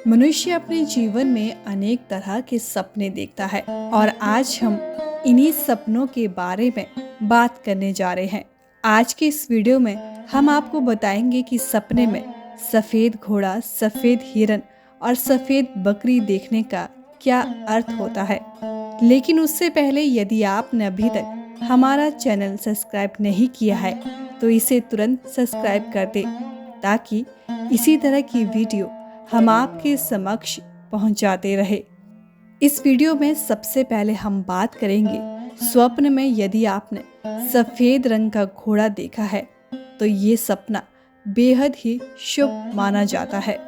मनुष्य अपने जीवन में अनेक तरह के सपने देखता है और आज हम इन्हीं सपनों के बारे में बात करने जा रहे हैं। आज के इस वीडियो में हम आपको बताएंगे कि सपने में सफ़ेद घोड़ा, सफ़ेद हिरन और सफ़ेद बकरी देखने का क्या अर्थ होता है। लेकिन उससे पहले यदि आपने अभी तक हमारा चैनल सब्सक्राइब नहीं किया है तो इसे तुरंत सब्सक्राइब कर दें ताकि इसी तरह की वीडियो हम आपके समक्ष पहुंचाते रहे। इस वीडियो में सबसे पहले हम बात करेंगे स्वप्न में यदि आपने सफ़ेद रंग का घोड़ा देखा है तो ये सपना बेहद ही शुभ माना जाता है।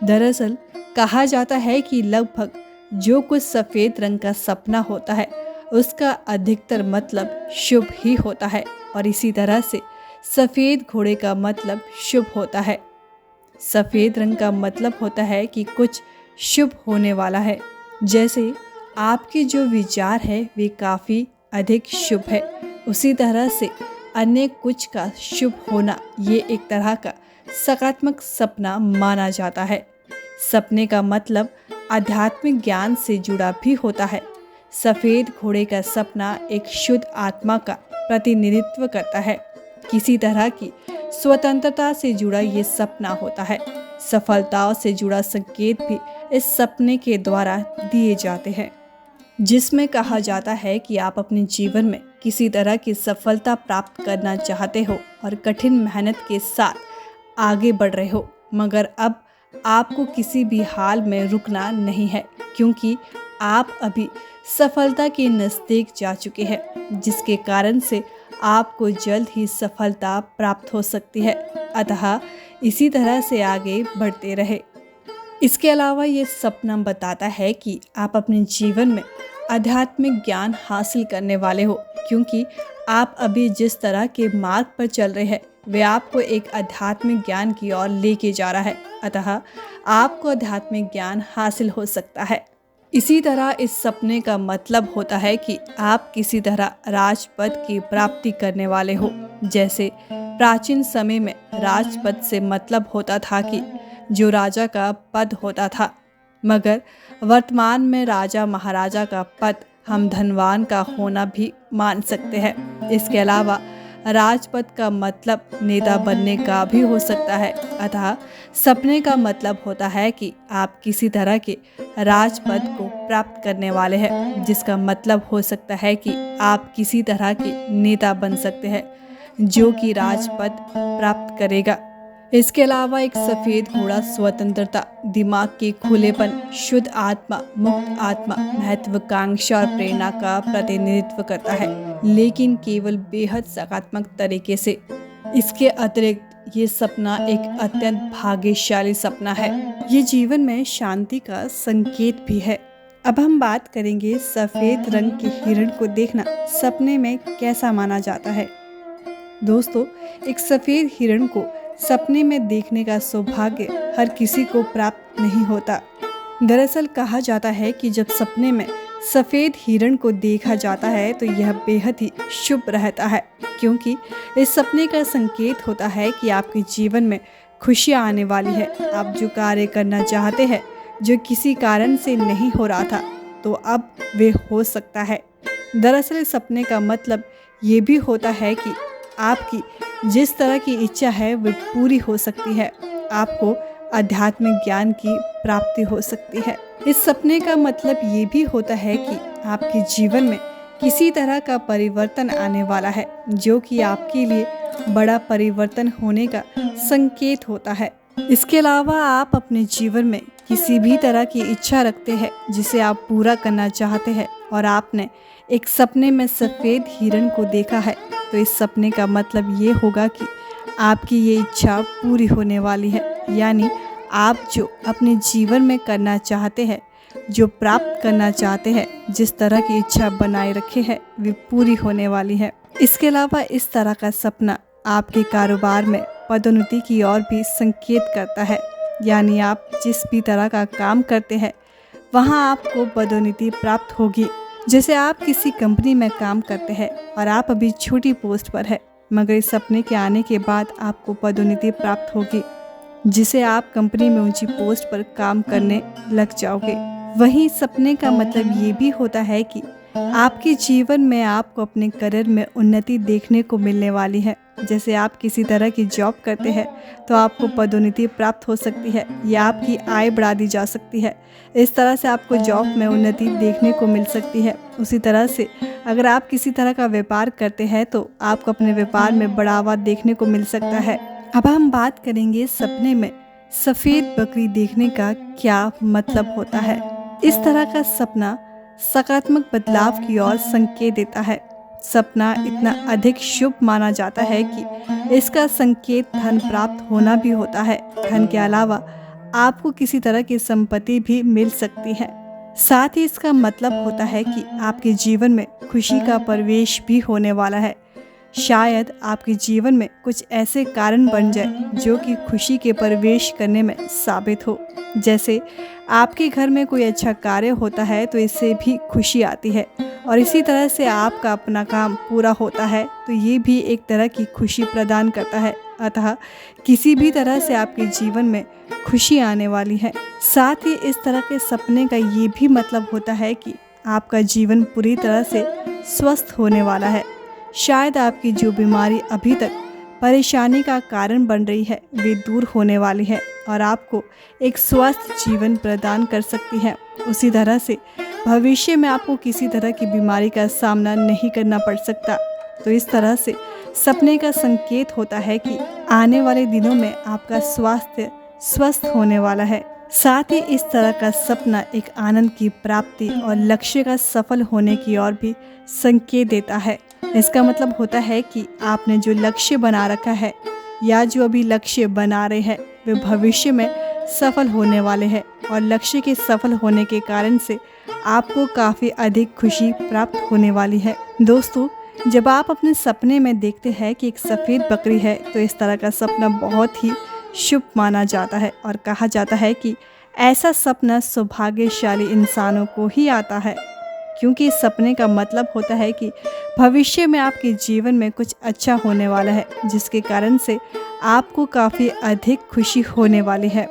दरअसल कहा जाता है कि लगभग जो कुछ सफ़ेद रंग का सपना होता है उसका अधिकतर मतलब शुभ ही होता है और इसी तरह से सफ़ेद घोड़े का मतलब शुभ होता है। सफ़ेद रंग का मतलब होता है कि कुछ शुभ होने वाला है, जैसे आपके जो विचार है वे काफ़ी अधिक शुभ है। उसी तरह से अन्य कुछ का शुभ होना ये एक तरह का सकारात्मक सपना माना जाता है। सपने का मतलब आध्यात्मिक ज्ञान से जुड़ा भी होता है। सफ़ेद घोड़े का सपना एक शुद्ध आत्मा का प्रतिनिधित्व करता है। किसी तरह की स्वतंत्रता से जुड़ा ये सपना होता है। सफलताओं से जुड़ा संकेत भी इस सपने के द्वारा दिए जाते हैं, जिसमें कहा जाता है कि आप अपने जीवन में किसी तरह की सफलता प्राप्त करना चाहते हो और कठिन मेहनत के साथ आगे बढ़ रहे हो, मगर अब आपको किसी भी हाल में रुकना नहीं है क्योंकि आप अभी सफलता के नज़दीक जा चुके हैं, जिसके कारण से आपको जल्द ही सफलता प्राप्त हो सकती है। अतः इसी तरह से आगे बढ़ते रहे। इसके अलावा ये सपना बताता है कि आप अपने जीवन में आध्यात्मिक ज्ञान हासिल करने वाले हो, क्योंकि आप अभी जिस तरह के मार्ग पर चल रहे हैं वे आपको एक आध्यात्मिक ज्ञान की ओर लेके जा रहा है। अतः आपको आध्यात्मिक ज्ञान हासिल हो सकता है। इसी तरह इस सपने का मतलब होता है कि आप किसी तरह राजपद की प्राप्ति करने वाले हो। जैसे प्राचीन समय में राजपद से मतलब होता था कि जो राजा का पद होता था, मगर वर्तमान में राजा महाराजा का पद हम धनवान का होना भी मान सकते हैं। इसके अलावा राजपद का मतलब नेता बनने का भी हो सकता है। अतः सपने का मतलब होता है कि आप किसी तरह के राजपद को प्राप्त करने वाले हैं, जिसका मतलब हो सकता है कि आप किसी तरह के नेता बन सकते हैं जो कि राजपद प्राप्त करेगा। इसके अलावा एक सफ़ेद घोड़ा स्वतंत्रता, दिमाग के खुलेपन, शुद्ध आत्मा, मुक्त आत्मा, महत्वाकांक्षा और प्रेरणा का प्रतिनिधित्व करता है, लेकिन केवल बेहद सकारात्मक तरीके से। इसके अतिरिक्त ये सपना एक अत्यंत भाग्यशाली सपना है। ये जीवन में शांति का संकेत भी है। अब हम बात करेंगे सफ़ेद रंग के हिरण को देखना सपने में कैसा माना जाता है। दोस्तों, एक सफ़ेद हिरण को सपने में देखने का सौभाग्य हर किसी को प्राप्त नहीं होता। दरअसल कहा जाता है कि जब सपने में सफ़ेद हिरण को देखा जाता है तो यह बेहद ही शुभ रहता है, क्योंकि इस सपने का संकेत होता है कि आपके जीवन में खुशियाँ आने वाली है। आप जो कार्य करना चाहते हैं, जो किसी कारण से नहीं हो रहा था, तो अब वे हो सकता है। दरअसल इस सपने का मतलब ये भी होता है कि आपकी जिस तरह की इच्छा है वह पूरी हो सकती है। आपको आध्यात्मिक ज्ञान की प्राप्ति हो सकती है। इस सपने का मतलब ये भी होता है कि आपके जीवन में किसी तरह का परिवर्तन आने वाला है, जो कि आपके लिए बड़ा परिवर्तन होने का संकेत होता है। इसके अलावा आप अपने जीवन में किसी भी तरह की इच्छा रखते हैं जिसे आप पूरा करना चाहते हैं और आपने एक सपने में सफ़ेद हिरण को देखा है, तो इस सपने का मतलब ये होगा कि आपकी ये इच्छा पूरी होने वाली है। यानी आप जो अपने जीवन में करना चाहते हैं, जो प्राप्त करना चाहते हैं, जिस तरह की इच्छा बनाए रखे हैं, वे पूरी होने वाली है। इसके अलावा इस तरह का सपना आपके कारोबार में पदोन्नति की ओर भी संकेत करता है। यानी आप जिस भी तरह का काम करते हैं वहाँ आपको पदोन्नति प्राप्त होगी। जैसे आप किसी कंपनी में काम करते हैं और आप अभी छोटी पोस्ट पर है, मगर इस सपने के आने के बाद आपको पदोन्नति प्राप्त होगी। जिसे आप कंपनी में ऊंची पोस्ट पर काम करने लग जाओगे। वहीं सपने का मतलब ये भी होता है कि आपके जीवन में आपको अपने करियर में उन्नति देखने को मिलने वाली है। जैसे आप किसी तरह की जॉब करते हैं तो आपको पदोन्नति प्राप्त हो सकती है या आपकी आय बढ़ा दी जा सकती है। इस तरह से आपको जॉब में उन्नति देखने को मिल सकती है। उसी तरह से अगर आप किसी तरह का व्यापार करते हैं तो आपको अपने व्यापार में बढ़ावा देखने को मिल सकता है। अब हम बात करेंगे सपने में सफ़ेद बकरी देखने का क्या मतलब होता है। इस तरह का सपना सकारात्मक बदलाव की ओर संकेत देता है। सपना इतना अधिक शुभ माना जाता है कि इसका संकेत धन प्राप्त होना भी होता है। धन के अलावा आपको किसी तरह की संपत्ति भी मिल सकती है। साथ ही इसका मतलब होता है कि आपके जीवन में खुशी का प्रवेश भी होने वाला है। शायद आपके जीवन में कुछ ऐसे कारण बन जाए जो कि खुशी के प्रवेश करने में साबित हो। जैसे आपके घर में कोई अच्छा कार्य होता है तो इससे भी खुशी आती है, और इसी तरह से आपका अपना काम पूरा होता है तो ये भी एक तरह की खुशी प्रदान करता है। अतः किसी भी तरह से आपके जीवन में खुशी आने वाली है। साथ ही इस तरह के सपने का ये भी मतलब होता है कि आपका जीवन पूरी तरह से स्वस्थ होने वाला है। शायद आपकी जो बीमारी अभी तक परेशानी का कारण बन रही है वे दूर होने वाली है और आपको एक स्वस्थ जीवन प्रदान कर सकती है। उसी तरह से भविष्य में आपको किसी तरह की बीमारी का सामना नहीं करना पड़ सकता। तो इस तरह से सपने का संकेत होता है कि आने वाले दिनों में आपका स्वास्थ्य स्वस्थ होने वाला है। साथ ही इस तरह का सपना एक आनंद की प्राप्ति और लक्ष्य का सफल होने की ओर भी संकेत देता है। इसका मतलब होता है कि आपने जो लक्ष्य बना रखा है या जो अभी लक्ष्य बना रहे हैं वे भविष्य में सफल होने वाले हैं, और लक्ष्य के सफल होने के कारण से आपको काफ़ी अधिक खुशी प्राप्त होने वाली है। दोस्तों, जब आप अपने सपने में देखते हैं कि एक सफ़ेद बकरी है तो इस तरह का सपना बहुत ही शुभ माना जाता है और कहा जाता है कि ऐसा सपना सौभाग्यशाली इंसानों को ही आता है, क्योंकि इस सपने का मतलब होता है कि भविष्य में आपके जीवन में कुछ अच्छा होने वाला है जिसके कारण से आपको काफ़ी अधिक खुशी होने वाली है।